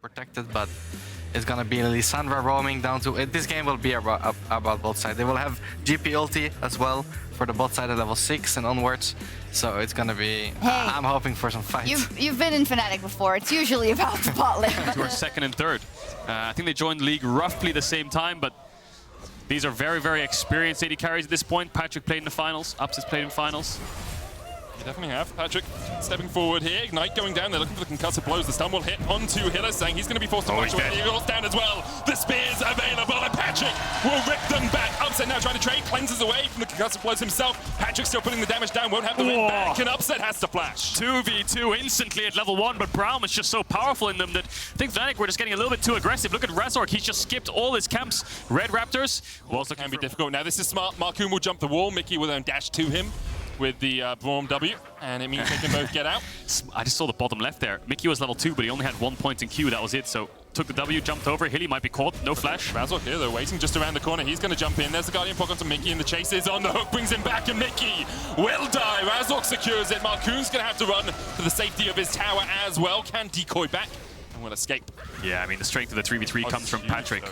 protected, but it's gonna be Lissandra roaming down to... This game will be about both sides. They will have GP ulti as well for the bot side at level 6 and onwards. So it's gonna be... Hey, I'm hoping for some fights. You've been in Fnatic before. It's usually about the bot lane. Who are second and third. I think they joined the league roughly the same time, but these are very, very experienced AD carries at this point. Patrik played in the finals. Ups has played in finals. You definitely have. Patrik stepping forward here. Ignite going down. They're looking for the concussive blows. The stun will hit onto Hylissang. He's going to be forced to flash away. He goes down as well. The spear's available, and Patrik will rip them back. Upset now trying to trade. Cleanses away from the concussive blows himself. Patrik still putting the damage down. Won't have the win back. And Upset has to flash. 2v2 instantly at level 1, but BRaum is just so powerful in them that I think Fnatic were just getting a little bit too aggressive. Look at Razork. He's just skipped all his camps. Red Raptors. Well, also can be difficult. Now this is smart. Markoon will jump the wall. Mikyx will then dash to him with the BRaum W, and it means they can both get out. I just saw the bottom left there. Mikyx was level 2, but he only had 1 point in Q. That was it. So took the W, jumped over. Hilly might be caught. No flash. Razork here, though, waiting just around the corner. He's going to jump in. There's the Guardian Pock onto Mikyx, and the chase is on. The hook brings him back, and Mikyx will die. Razork secures it. Markoon's going to have to run for the safety of his tower as well. Can decoy back and will escape. Yeah, I mean, the strength of the 3v3 comes from Patrik.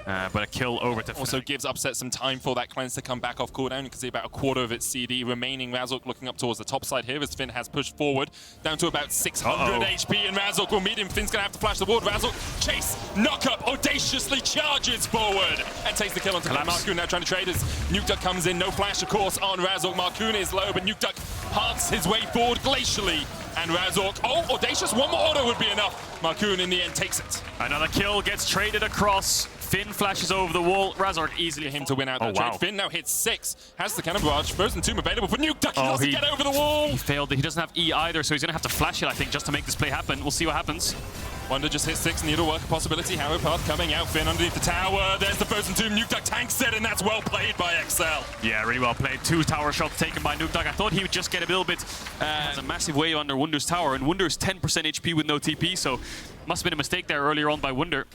But a kill over to also Fnatic. gives Upset some time for that cleanse to come back off cooldown. You can see about a quarter of its CD remaining. Razork looking up towards the top side here as Finn has pushed forward down to about 600 HP, and Razork will meet him. Finn's gonna have to flash the ward. Razork chase, knock up, audaciously charges forward and takes the kill onto Markoon. Now trying to trade as Nukeduck comes in. No flash, of course, on Razork. Markoon is low, but Nukeduck hearts his way forward glacially. And Razork, oh, audacious, one more auto would be enough. Markoon in the end takes it. Another kill gets traded across. Finn flashes over the wall. Razork easily him to win out that trade. Finn now hits 6. Has the cannon barrage. Frozen Tomb available for Nukeduck. He doesn't get over the wall. He failed. He doesn't have E either, so he's going to have to flash it, I think, just to make this play happen. We'll see what happens. Wunder just hit 6. Needlework, a possibility. Harrow Path coming out. Finn underneath the tower. There's the Frozen Tomb. Nukeduck tanks it, and that's well played by XL. Yeah, really well played. 2 tower shots taken by Nukeduck. I thought he would just get a little bit. Has a massive wave under Wunder's tower, and Wunder's 10% HP with no TP, so must have been a mistake there earlier on by Wunder.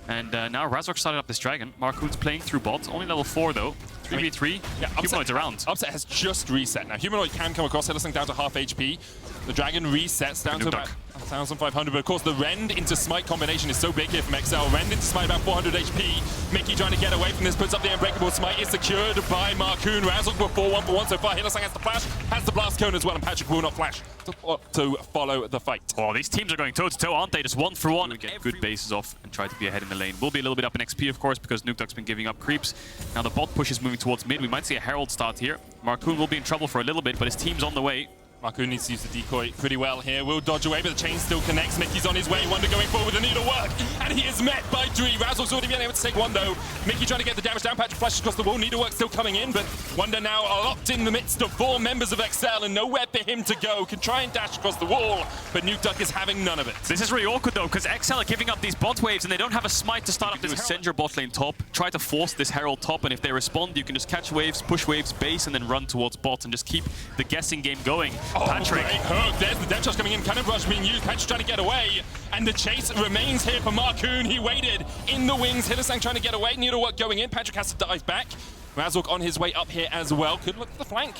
And now Razork started up this dragon. Markoon's playing through bot. Only level 4 though. 3v3. Yeah, Humanoid's around. Upset has just reset. Now Humanoid can come across. Hylissang down to half HP. The dragon resets down to about 1,500. But of course the Rend into Smite combination is so big here from XL. Rend into Smite about 400 HP. Mikyx trying to get away from this. Puts up the Unbreakable. Smite is secured by Markoon. Razork will fall 1 for 1 so far. Hylissang has the flash. Has the blast cone as well. And Patrik will not flash to follow the fight. Oh, these teams are going toe to toe, aren't they? Just 1 for 1. Get good bases off and try to be ahead in the lane. We'll be a little bit up in XP, of course, because Nukeduck's been giving up creeps. Now the bot push is moving towards mid. We might see a Herald start here. Markoon will be in trouble for a little bit, but his team's on the way. Markoon needs to use the decoy pretty well here. Will dodge away, but the chain still connects. Mikyx's on his way. Wunder going forward with the needlework, and he is met by Dree. Razork's already been able to take one though. Mikyx trying to get the damage down. Patrik flashes across the wall. Needlework still coming in, but Wunder now locked in the midst of 4 members of XL and nowhere for him to go. Can try and dash across the wall, but Nukeduck is having none of it. This is really awkward though, because XL are giving up these bot waves and they don't have a smite to start up this. Send your bot lane top, try to force this Herald top, and if they respond, you can just catch waves, push waves, base, and then run towards bot and just keep the guessing game going. Patrik. Hook. There's the death charge coming in. Cannon Rush being used. Patrik trying to get away. And the chase remains here for Markoon. He waited in the wings. Hylissang trying to get away. Needlework going in. Patrik has to dive back. Razork on his way up here as well. Could look at the flank.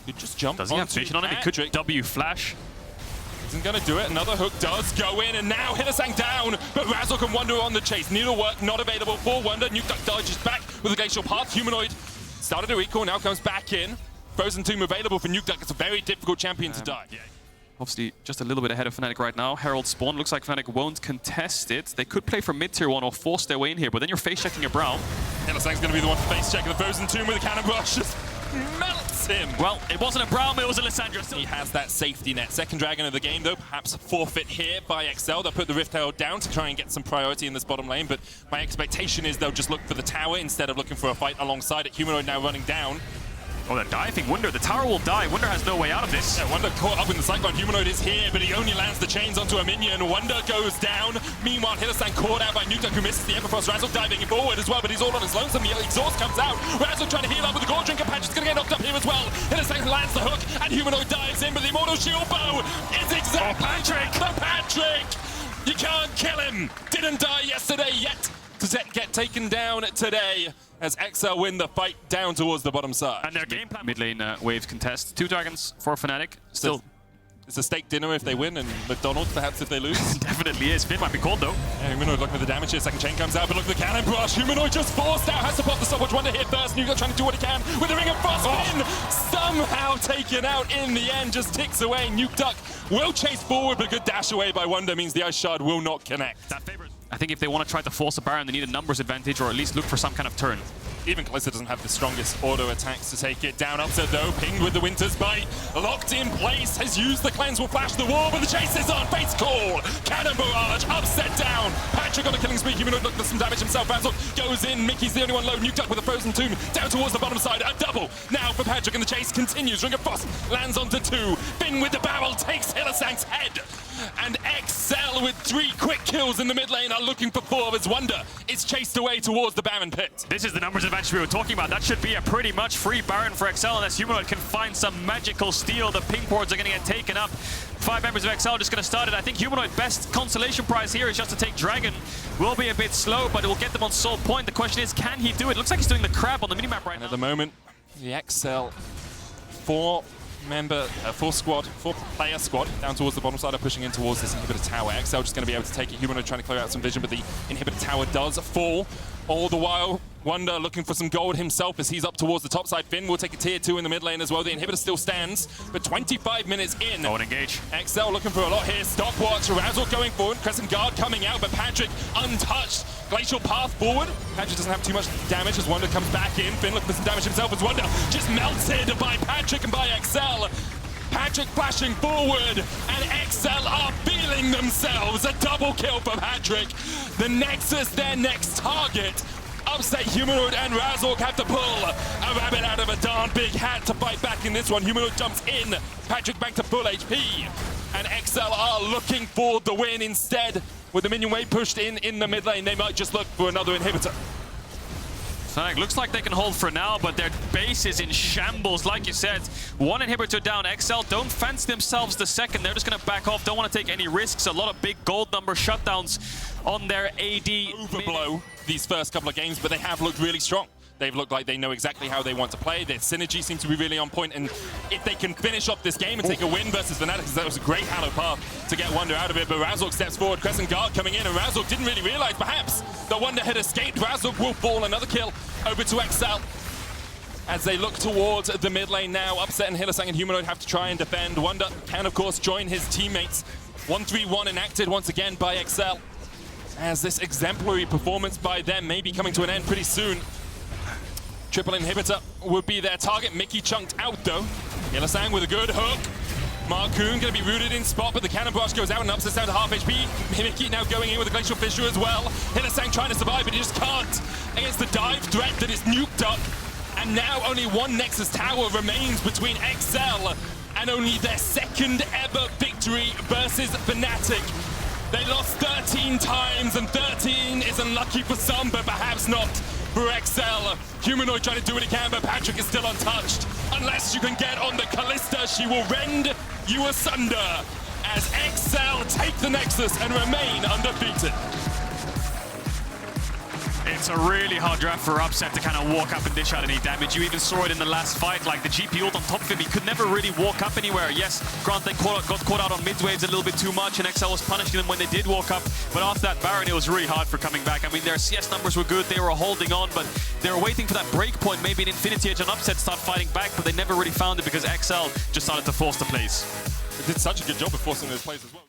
Could just jump. Does he have vision on him? He could W flash. Isn't going to do it. Another hook does go in. And now Hylissang down. But Razork and Wunder on the chase. Needlework not available for Wunder. Nukeduck dodges back with the Glacial Path. Humanoid started to recall. Now comes back in. Frozen Tomb available for Nukeduck. It's a very difficult champion to die. Yeah. Obviously, just a little bit ahead of Fnatic right now. Herald spawn. Looks like Fnatic won't contest it. They could play for mid-tier 1 or force their way in here, but then you're face-checking a BRaum. Hylissang's going to be the one face-checking the Frozen Tomb with a cannon rush. Just melts him. Well, it wasn't a BRaum, it was a Lissandra. He has that safety net. Second dragon of the game, though, perhaps forfeit here by XL. They'll put the Rift Herald down to try and get some priority in this bottom lane, but my expectation is they'll just look for the tower instead of looking for a fight alongside it. Humanoid now running down. Oh, they're diving. Wunder, the tower will die. Wunder has no way out of this. Yeah, Wunder caught up in the Cyclone. Humanoid is here, but he only lands the chains onto a minion. Wunder goes down. Meanwhile, Hylissang caught out by Nukeduck, who misses the Everfrost. Razork diving forward as well, but he's all on his lonesome. The exhaust comes out. Razork trying to heal up with the Gore Drinker. Patrick's going to get knocked up here as well. Hylissang lands the hook, and Humanoid dives in, but the Immortal Shield Bow is exactly the Patrik. You can't kill him. Didn't die yesterday yet to get taken down today, as XL win the fight down towards the bottom side. And their game plan. Mid lane waves contest. 2 dragons for Fnatic. Still It's a steak dinner if they win, and McDonald's perhaps if they lose. Definitely is. Finn might be cold though. Yeah, Humanoid looking at the damage here. Second chain comes out, but look at the cannon brush. Humanoid just forced out, has to pop the stopwatch. Wunder hit first. Nukeduck trying to do what he can with the ring of frost. Finn somehow taken out in the end, just ticks away. Nukeduck will chase forward, but a good dash away by Wunder means the Ice Shard will not connect. That favors. I think if they want to try to force a Baron, they need a numbers advantage, or at least look for some kind of turn. Even Kalista doesn't have the strongest auto attacks to take it down. Upset though, pinged with the Winter's Bite. Locked in place, has used the cleanse, will flash the wall, but the chase is on. Face call, cannon barrage, upset down. Patrik on a killing spree, Humanoid looking for some damage himself. Razork goes in, Mikyx the only one low. Nukeduck with a frozen tomb, down towards the bottom side. A double now for Patrik, and the chase continues. Ring of Frost lands onto 2. Finn with the barrel takes Hylissang's head. And XL with 3 quick kills in the mid lane are looking for 4 as Wunder is chased away towards the Baron pit. This is the numbers advantage we were talking about. That should be a pretty much free Baron for XL unless Humanoid can find some magical steal. The ping boards are going to get taken up. 5 members of XL are just going to start it. I think Humanoid best consolation prize here is just to take Dragon. Will be a bit slow, but it will get them on soul point. The question is, can he do it? Looks like he's doing the crab on the minimap right now. At the moment, the XL 4-player squad down towards the bottom side are pushing in towards this inhibitor tower. XL just going to be able to take it. Humanoid trying to clear out some vision, but the inhibitor tower does fall. All the while, Wunder looking for some gold himself as he's up towards the top side. Finn will take a tier 2 in the mid lane as well. The inhibitor still stands, but 25 minutes in. Don't engage. XL looking for a lot here. Stopwatch, Razork going forward. Crescent Guard coming out, but Patrik untouched. Glacial path forward. Patrik doesn't have too much damage as Wunder comes back in. Finn looking for some damage himself as Wunder just melted by Patrik and by XL. Patrik flashing forward, and XL are feeling themselves. A double kill for Patrik. The Nexus, their next target. Upset Humanoid and Razork have to pull a rabbit out of a darn big hat to fight back in this one. Humanoid jumps in, Patrik back to full HP. And XL are looking for the win instead. With the minion wave pushed in the mid lane, they might just look for another inhibitor. Fnatic looks like they can hold for now, but their base is in shambles. Like you said, 1 inhibitor down. XL don't fancy themselves the second. They're just going to back off, don't want to take any risks. A lot of big gold number shutdowns on their AD. Overblow these first couple of games, but they have looked really strong. They've looked like they know exactly how they want to play. Their synergy seems to be really on point, and if they can finish off this game and take a win versus Fnatic, because that was a great Halo path to get Wunder out of it, but Razork steps forward, Crescent Guard coming in, and Razork didn't really realize perhaps the Wunder had escaped. Razork will fall, another kill over to XL. As they look towards the mid lane now, Upset and Hylissang and Humanoid have to try and defend. Wunder can, of course, join his teammates. 1-3-1 enacted once again by XL, as this exemplary performance by them may be coming to an end pretty soon. Triple inhibitor would be their target. Mikyx chunked out though. Hylissang with a good hook. Markoon going to be rooted in spot, but the cannon barrage goes out and Upset's down to half HP. Mikyx now going in with a Glacial Fissure as well. Hylissang trying to survive, but he just can't against the dive threat that is Nukeduck. And now only 1 Nexus tower remains between XL and only their second ever victory versus Fnatic. They lost 13 times, and 13 is unlucky for some, but perhaps not for XL. Humanoid trying to do what he can, but Patrik is still untouched. Unless you can get on the Kalista, she will rend you asunder as XL take the Nexus and remain undefeated. It's a really hard draft for Upset to kind of walk up and dish out any damage. You even saw it in the last fight, like the GP ult on top of him. He could never really walk up anywhere. Yes, Grant they got caught out on mid waves a little bit too much, and XL was punishing them when they did walk up. But after that Baron, it was really hard for coming back. I mean, their CS numbers were good. They were holding on, but they were waiting for that break point. Maybe an Infinity Edge on Upset start fighting back, but they never really found it because XL just started to force the plays. They did such a good job of forcing those plays as well.